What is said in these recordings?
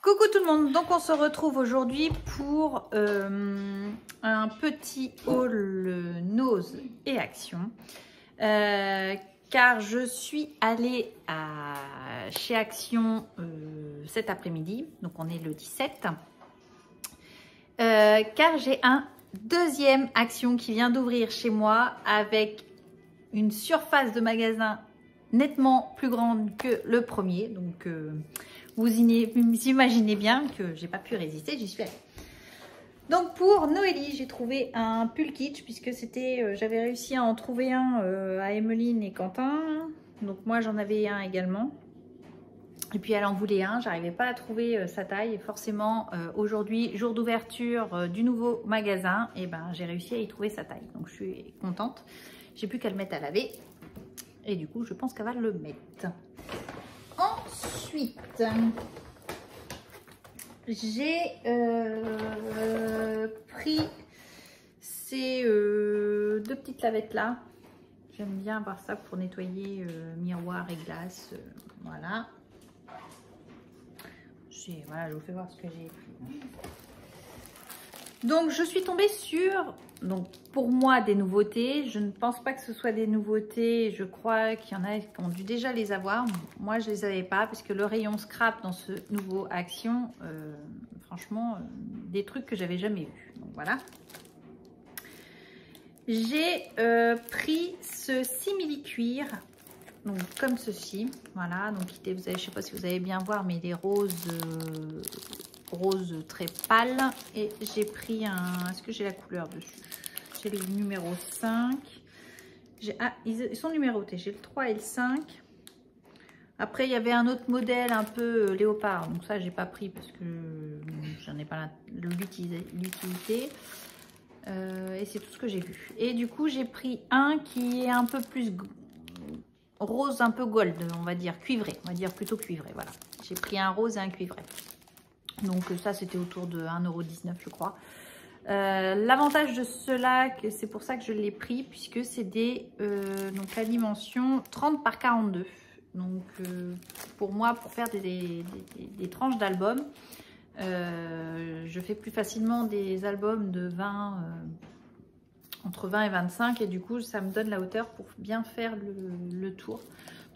Coucou tout le monde, donc on se retrouve aujourd'hui pour un petit haul Nose et Action car je suis allée chez Action cet après-midi, donc on est le 17 car j'ai un deuxième Action qui vient d'ouvrir chez moi avec une surface de magasin nettement plus grande que le premier, donc vous imaginez bien que j'ai pas pu résister, j'y suis allée. Donc pour Noélie, j'ai trouvé un pull kitsch puisque c'était, j'avais réussi à en trouver un à Emeline et Quentin. Donc moi j'en avais un également. Et puis elle en voulait un, j'arrivais pas à trouver sa taille. Et forcément aujourd'hui, jour d'ouverture du nouveau magasin, et ben j'ai réussi à y trouver sa taille. Donc je suis contente. J'ai plus qu'à le mettre à laver. Et du coup je pense qu'elle va le mettre. Ensuite, j'ai pris ces deux petites lavettes là. J'aime bien avoir ça pour nettoyer miroir et glace. Voilà. Voilà, je vous fais voir ce que j'ai pris. Donc je suis tombée sur, donc pour moi, des nouveautés. Je ne pense pas que ce soit des nouveautés. Je crois qu'il y en a qui ont dû déjà les avoir. Moi, je ne les avais pas parce que le rayon scrap dans ce nouveau Action, franchement, des trucs que j'avais jamais vus. Donc voilà. J'ai pris ce simili-cuir, donc comme ceci. Voilà, donc je ne sais pas si vous allez bien voir, mais il est rose très pâle. Et j'ai pris un... Est-ce que j'ai la couleur dessus? J'ai le numéro 5. Ah, ils sont numérotés. J'ai le 3 et le 5. Après, il y avait un autre modèle un peu léopard. Donc ça, j'ai pas pris parce que j'en ai pas l'utilité. Et c'est tout ce que j'ai vu. Et du coup, j'ai pris un qui est un peu plus rose, un peu gold, on va dire cuivré. On va dire plutôt cuivré, voilà. J'ai pris un rose et un cuivré. Donc ça, c'était autour de 1,19 €, je crois. L'avantage de cela, c'est pour ça que je l'ai pris, puisque c'est des donc la dimension 30 par 42. Donc pour moi, pour faire des tranches d'albums, je fais plus facilement des albums de 20, entre 20 et 25, et du coup ça me donne la hauteur pour bien faire le tour.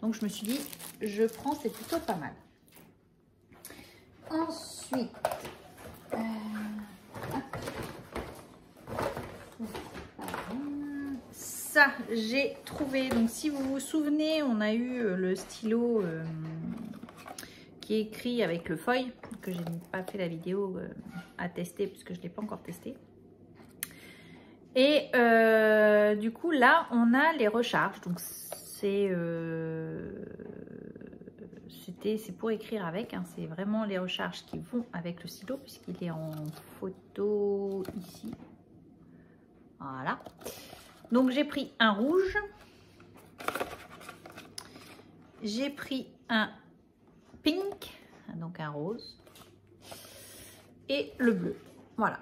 Donc je me suis dit, je prends, c'est plutôt pas mal. Ensuite, ça j'ai trouvé, donc si vous vous souvenez, on a eu le stylo qui est écrit avec le foil, que je n'ai pas fait la vidéo à tester puisque je ne l'ai pas encore testé. Et du coup là on a les recharges, donc c'est pour écrire avec, hein. C'est vraiment les recharges qui vont avec le stylo puisqu'il est en photo ici. Voilà. Donc j'ai pris un rouge, j'ai pris un pink, donc un rose, et le bleu. Voilà.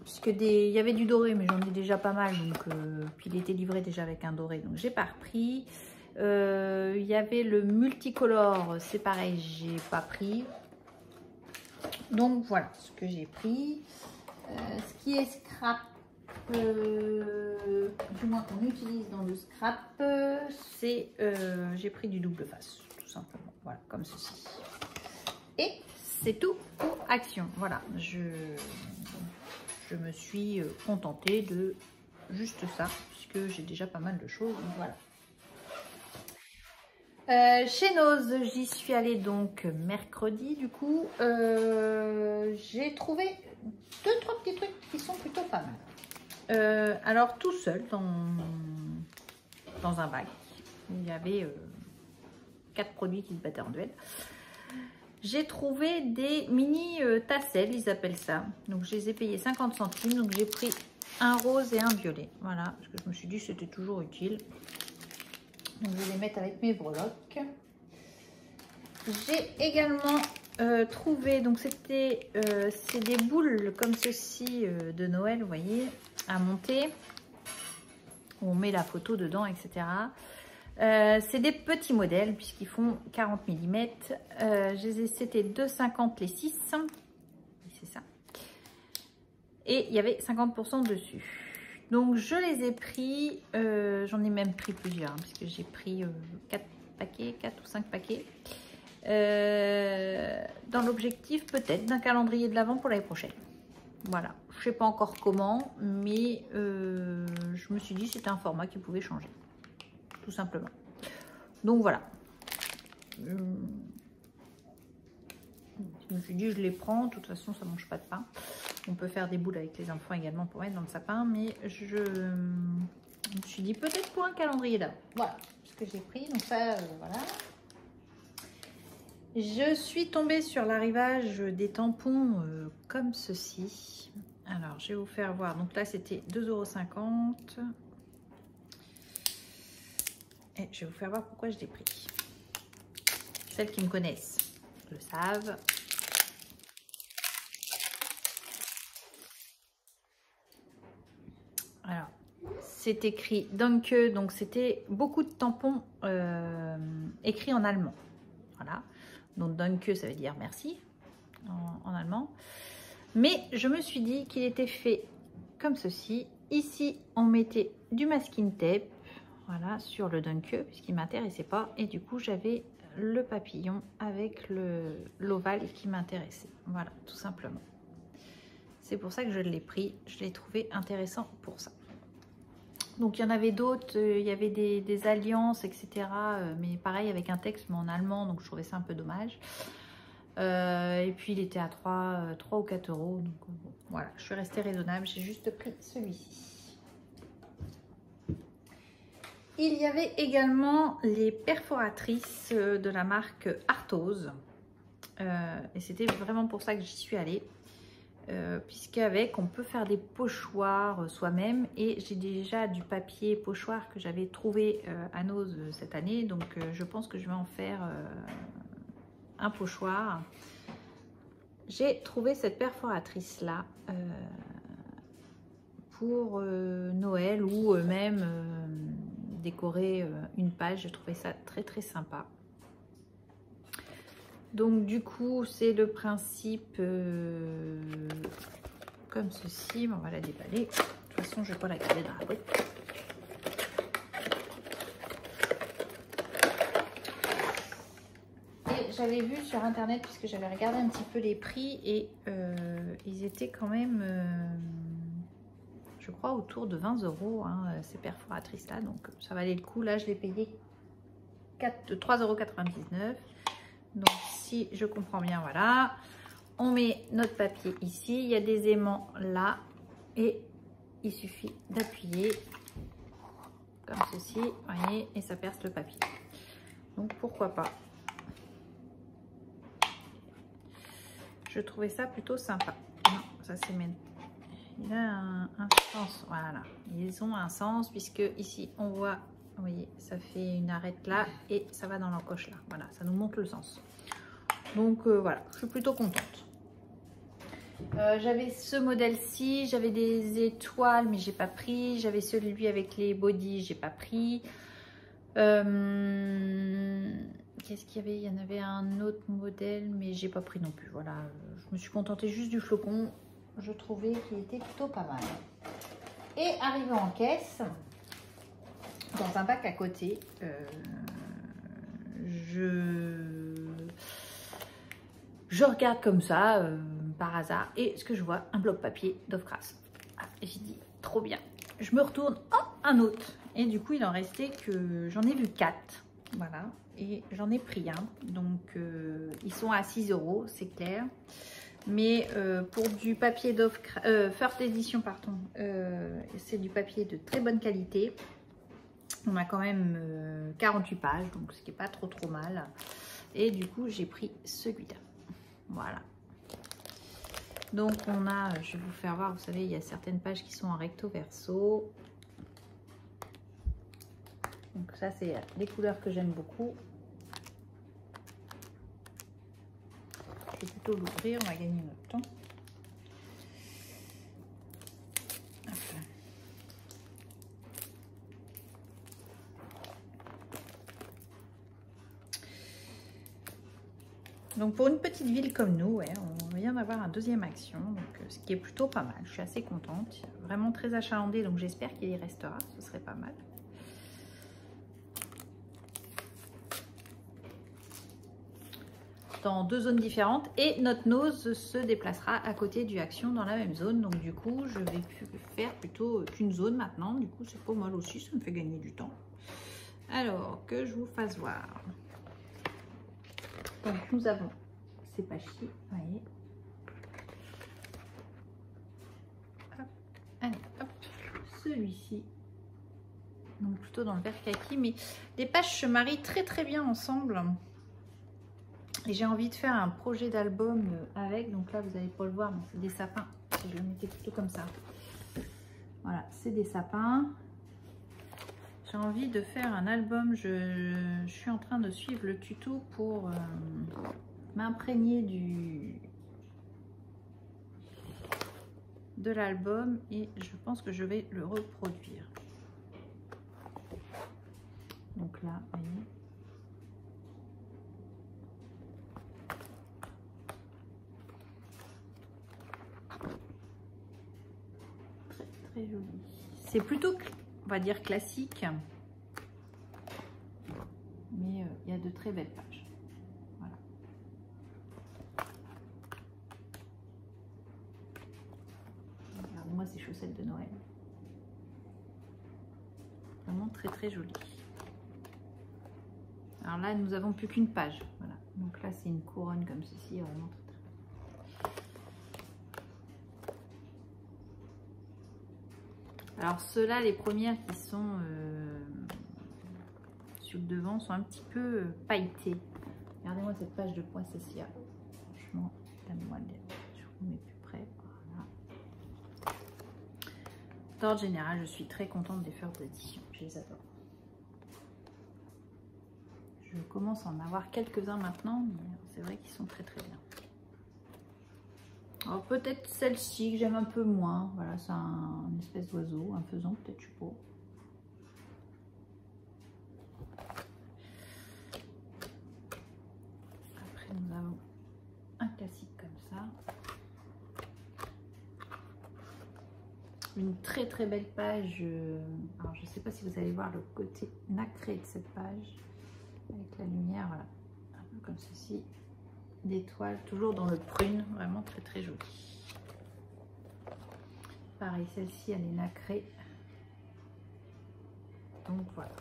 Puisque il y avait du doré, mais j'en ai déjà pas mal, donc puis il était livré déjà avec un doré, donc j'ai pas repris. Il y avait le multicolore, c'est pareil, j'ai pas pris. Donc voilà ce que j'ai pris. Ce qui est scrap, du moins qu'on utilise dans le scrap, c'est j'ai pris du double face, tout simplement. Voilà, comme ceci. Et c'est tout pour Action. Voilà, je me suis contentée de juste ça, puisque j'ai déjà pas mal de choses. Donc voilà. Chez Nose, j'y suis allée donc mercredi. Du coup, j'ai trouvé 2-3 petits trucs qui sont plutôt pas mal. Alors tout seul dans un bac, il y avait 4 produits qui se battaient en duel. J'ai trouvé des mini tasselles, ils appellent ça. Donc je les ai payés 50 centimes. Donc j'ai pris un rose et un violet. Voilà, parce que je me suis dit que c'était toujours utile. Donc je vais les mettre avec mes breloques. J'ai également trouvé, donc c'est des boules comme ceci de Noël, vous voyez, à monter. On met la photo dedans, etc. C'est des petits modèles puisqu'ils font 40 mm. C'était 2,50 les 6. C'est ça. Et il y avait 50% dessus. Donc je les ai pris. J'en ai même pris plusieurs hein, puisque j'ai pris 4 paquets, 4 ou 5 paquets. Dans l'objectif peut-être d'un calendrier de l'Avent pour l'année prochaine. Voilà. Je sais pas encore comment, mais je me suis dit que c'était un format qui pouvait changer. Tout simplement. Donc voilà. Je me suis dit je les prends, de toute façon ça mange pas de pain. On peut faire des boules avec les enfants également pour mettre dans le sapin, mais je me suis dit peut-être pour un calendrier d'avant. Voilà ce que j'ai pris, donc ça voilà. Je suis tombée sur l'arrivage des tampons comme ceci. Alors je vais vous faire voir, donc là c'était 2,50 €. Et je vais vous faire voir pourquoi je l'ai pris. Celles qui me connaissent le savent. Alors, c'est écrit Danke, donc c'était beaucoup de tampons écrits en allemand. Voilà. Donc Danke, ça veut dire merci en allemand. Mais je me suis dit qu'il était fait comme ceci. Ici, on mettait du masking tape. Voilà, sur le Danke, puisqu'il ne m'intéressait pas. Et du coup, j'avais le papillon avec l'ovale qui m'intéressait. Voilà, tout simplement. C'est pour ça que je l'ai pris. Je l'ai trouvé intéressant pour ça. Donc, il y en avait d'autres. Il y avait des alliances, etc. Mais pareil, avec un texte, mais en allemand. Donc, je trouvais ça un peu dommage. Et puis, il était à 3 ou 4 €. Donc, bon, voilà, je suis restée raisonnable. J'ai juste pris celui-ci. Il y avait également les perforatrices de la marque Arthose. Et c'était vraiment pour ça que j'y suis allée. Puisqu'avec, on peut faire des pochoirs soi-même. Et j'ai déjà du papier pochoir que j'avais trouvé à Nose cette année. Donc, je pense que je vais en faire un pochoir. J'ai trouvé cette perforatrice-là pour Noël ou même... décorer une page. Je trouvais ça très très sympa. Donc du coup c'est le principe comme ceci. On va la déballer. De toute façon je vais pas la garder dans la boîte. Et j'avais vu sur internet, puisque j'avais regardé un petit peu les prix, et ils étaient quand même je crois autour de 20 € hein, ces perforatrices là, donc ça valait le coup. Là je l'ai payé 3,99 €. Donc si je comprends bien, voilà, on met notre papier ici, il y a des aimants là et il suffit d'appuyer comme ceci, voyez, et ça perce le papier. Donc pourquoi pas. Je trouvais ça plutôt sympa. Non, ça c'est maintenant. Il a un sens, voilà, ils ont un sens, puisque ici on voit, vous voyez, ça fait une arête là et ça va dans l'encoche là, voilà, ça nous montre le sens. Donc voilà, je suis plutôt contente. J'avais ce modèle-ci, j'avais des étoiles mais j'ai pas pris, j'avais celui avec les bodies, j'ai pas pris. Qu'est-ce qu'il y avait? Il y en avait un autre modèle mais j'ai pas pris non plus, voilà, je me suis contentée juste du flocon. Je trouvais qu'il était plutôt pas mal. Et arrivé en caisse, dans un bac à côté, je regarde comme ça, par hasard, et ce que je vois, un bloc papier Dovecraft. Ah, et j'ai dit, trop bien. Je me retourne, oh, un autre. Et du coup, il en restait que, j'en ai vu 4. Voilà, et j'en ai pris un. Donc, ils sont à 6 €, c'est clair. Mais pour du papier First Edition, pardon, c'est du papier de très bonne qualité. On a quand même 48 pages, donc ce qui n'est pas trop mal. Et du coup, j'ai pris celui-là. Voilà. Donc on a, je vais vous faire voir, vous savez, il y a certaines pages qui sont en recto verso. Donc ça, c'est les couleurs que j'aime beaucoup. Je vais plutôt l'ouvrir, on va gagner notre temps. Donc pour une petite ville comme nous, ouais, on vient d'avoir un deuxième action, donc, ce qui est plutôt pas mal. Je suis assez contente, vraiment très achalandée, donc j'espère qu'il y restera, ce serait pas mal. Dans 2 zones différentes et notre nose se déplacera à côté du action dans la même zone. Donc du coup, je vais faire plutôt qu'une zone maintenant. Du coup, c'est pas mal aussi, ça me fait gagner du temps. Alors, que je vous fasse voir. Donc nous avons ces pages-ci, vous voyez. Hop, allez, hop, celui-ci. Donc plutôt dans le vert kaki, mais les pages se marient très très bien ensemble. Et j'ai envie de faire un projet d'album avec. Donc là, vous n'allez pas le voir, mais c'est des sapins. Je le mettais plutôt comme ça. Voilà, c'est des sapins. J'ai envie de faire un album. Je suis en train de suivre le tuto pour m'imprégner de l'album. Et je pense que je vais le reproduire. Donc là, vous voyez. Très joli. C'est plutôt, on va dire, classique, mais il y a de très belles pages. Voilà. Regardez-moi ces chaussettes de Noël. Vraiment très très joli. Alors là, nous avons plus qu'une page. Voilà. Donc là, c'est une couronne comme ceci, vraiment très. Alors ceux-là, les premières qui sont sur le devant sont un petit peu pailletées. Regardez-moi cette page de poinsettia. Franchement, donne-moi je vous mets plus près. Voilà. D'ordre général, je suis très contente des fleurs d'édition. Je les adore. Je commence à en avoir quelques-uns maintenant, mais c'est vrai qu'ils sont très très bien. Alors peut-être celle-ci que j'aime un peu moins. Voilà, c'est un espèce d'oiseau, un faisan peut-être, je sais pas. Après nous avons un classique comme ça. Une très très belle page. Alors je ne sais pas si vous allez voir le côté nacré de cette page. Avec la lumière, voilà. Un peu comme ceci. D'étoiles, toujours dans le prune, vraiment très très joli. Pareil, celle-ci elle est nacrée. Donc voilà.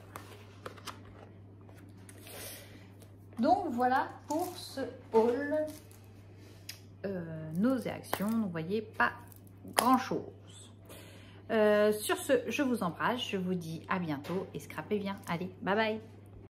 Donc voilà pour ce haul Nausées Action. Vous voyez, pas grand chose. Sur ce, je vous embrasse, je vous dis à bientôt et scrapez bien. Allez, bye bye.